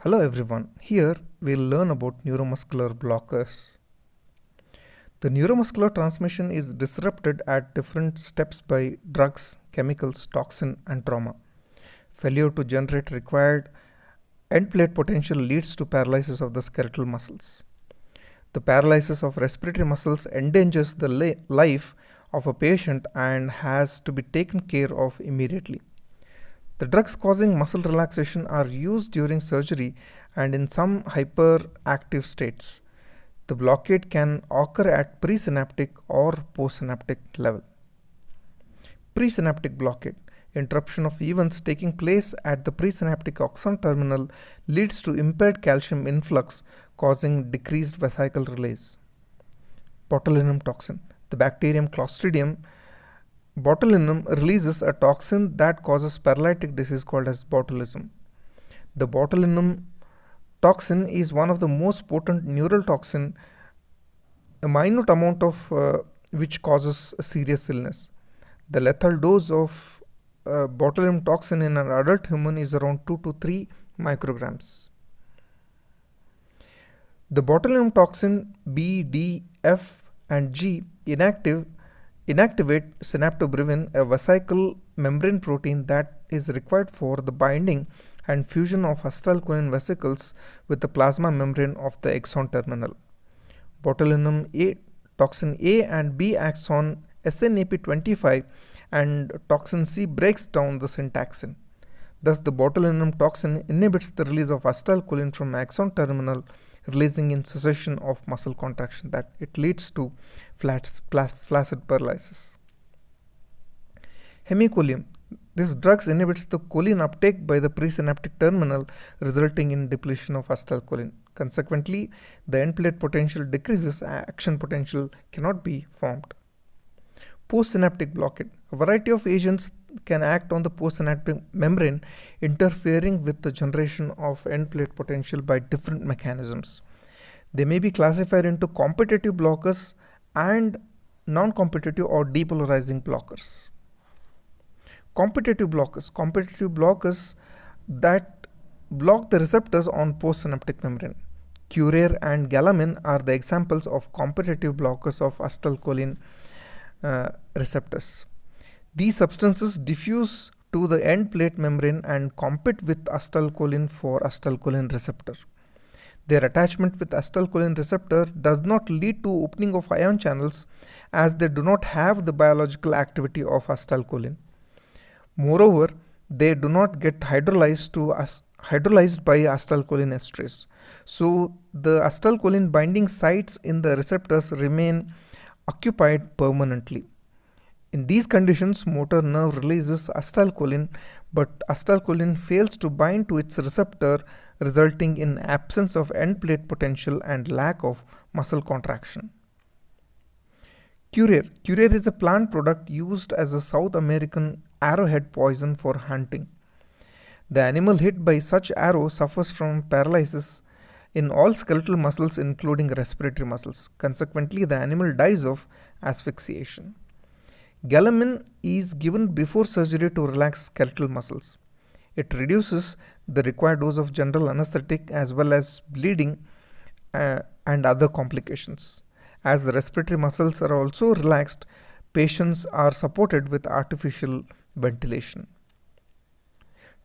Hello everyone, here we'll learn about neuromuscular blockers. The neuromuscular transmission is disrupted at different steps by drugs, chemicals, toxin and trauma. Failure to generate required end plate potential leads to paralysis of the skeletal muscles. The paralysis of respiratory muscles endangers the life of a patient and has to be taken care of immediately. The drugs causing muscle relaxation are used during surgery and in some hyperactive states. The blockade can occur at presynaptic or postsynaptic level. Presynaptic blockade. Interruption of events taking place at the presynaptic axon terminal leads to impaired calcium influx causing decreased vesicle release. Botulinum toxin. The bacterium Clostridium botulinum releases a toxin that causes paralytic disease called as botulism. The botulinum toxin is one of the most potent neural toxin, a minute amount of which causes serious illness. The lethal dose of botulinum toxin in an adult human is around 2 to 3 micrograms. The botulinum toxin B, D, F and G inactivate synaptobrevin, a vesicle membrane protein that is required for the binding and fusion of acetylcholine vesicles with the plasma membrane of the axon terminal. Botulinum A, toxin A and B axon SNAP25 and toxin C breaks down the syntaxin. Thus, the botulinum toxin inhibits the release of acetylcholine from axon terminal, releasing in cessation of muscle contraction that it leads to flaccid paralysis. Hemicholium. This drug inhibits the choline uptake by the presynaptic terminal, resulting in depletion of acetylcholine. Consequently, the end plate potential decreases, action potential cannot be formed. Postsynaptic blockade. A variety of agents can act on the postsynaptic membrane, interfering with the generation of end plate potential by different mechanisms. They may be classified into competitive blockers and non-competitive or depolarizing blockers. Competitive blockers that block the receptors on postsynaptic membrane. Curare and galamine are the examples of competitive blockers of acetylcholine receptors. These substances diffuse to the end plate membrane and compete with acetylcholine for acetylcholine receptor. Their attachment with acetylcholine receptor does not lead to opening of ion channels, as they do not have the biological activity of acetylcholine. Moreover, they do not get hydrolyzed by acetylcholine esterase. So the acetylcholine binding sites in the receptors remain occupied permanently. In these conditions, motor nerve releases acetylcholine, but acetylcholine fails to bind to its receptor, resulting in absence of end plate potential and lack of muscle contraction. Curare is a plant product used as a South American arrowhead poison for hunting. The animal hit by such arrow suffers from paralysis in all skeletal muscles, including respiratory muscles. Consequently, the animal dies of asphyxiation. Galamine is given before surgery to relax skeletal muscles. It reduces the required dose of general anesthetic as well as bleeding and other complications. As the respiratory muscles are also relaxed, patients are supported with artificial ventilation.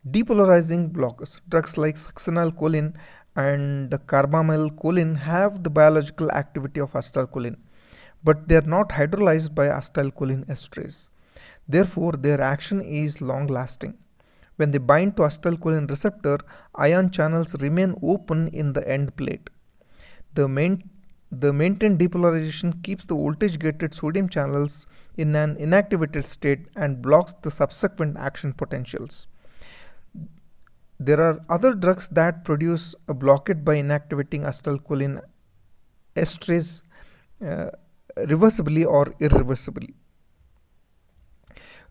Depolarizing blockers. Drugs like succinylcholine and carbamylcholine have the biological activity of acetylcholine, but they are not hydrolyzed by acetylcholine esterase. Therefore, their action is long-lasting. When they bind to acetylcholine receptor, ion channels remain open in the end plate. The maintained depolarization keeps the voltage-gated sodium channels in an inactivated state and blocks the subsequent action potentials. There are other drugs that produce a blockade by inactivating acetylcholine esterase reversibly or irreversibly.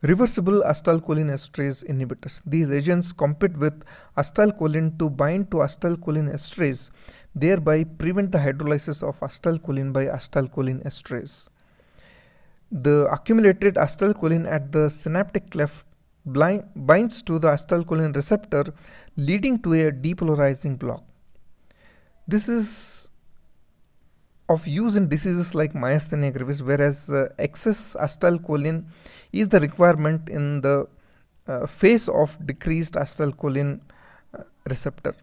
Reversible acetylcholine esterase inhibitors. These agents compete with acetylcholine to bind to acetylcholine esterase, thereby prevent the hydrolysis of acetylcholine by acetylcholine esterase. The accumulated acetylcholine at the synaptic cleft binds to the acetylcholine receptor, leading to a depolarizing block. This is of use in diseases like myasthenia gravis, whereas excess acetylcholine is the requirement in the phase of decreased acetylcholine receptor.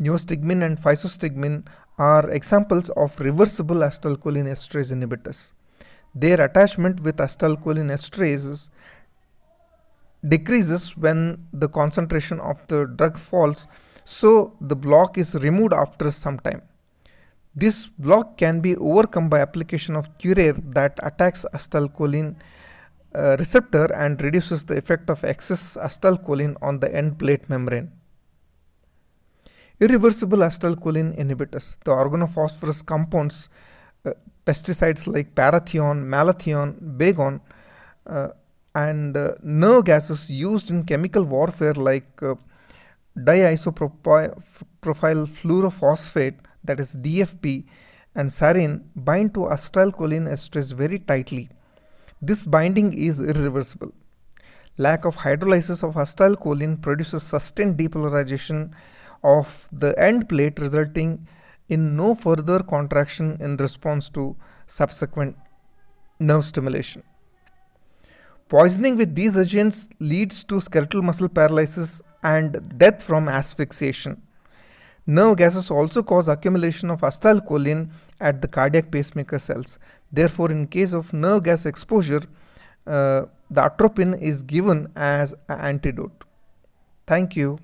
Neostigmine and physostigmine are examples of reversible acetylcholine esterase inhibitors. Their attachment with acetylcholine esterases decreases when the concentration of the drug falls, so the block is removed after some time. This block can be overcome by application of curare that attacks acetylcholine receptor and reduces the effect of excess acetylcholine on the end plate membrane. Irreversible acetylcholine inhibitors, the organophosphorus compounds, pesticides like parathion, malathion, bagon, and nerve gases used in chemical warfare like diisopropyl fluorophosphate, that is DFP, and sarin bind to acetylcholine esterase very tightly. This binding is irreversible. Lack of hydrolysis of acetylcholine produces sustained depolarization of the end plate, resulting in no further contraction in response to subsequent nerve stimulation. Poisoning with these agents leads to skeletal muscle paralysis and death from asphyxiation. Nerve gases also cause accumulation of acetylcholine at the cardiac pacemaker cells. Therefore, in case of nerve gas exposure, the atropine is given as an antidote. Thank you.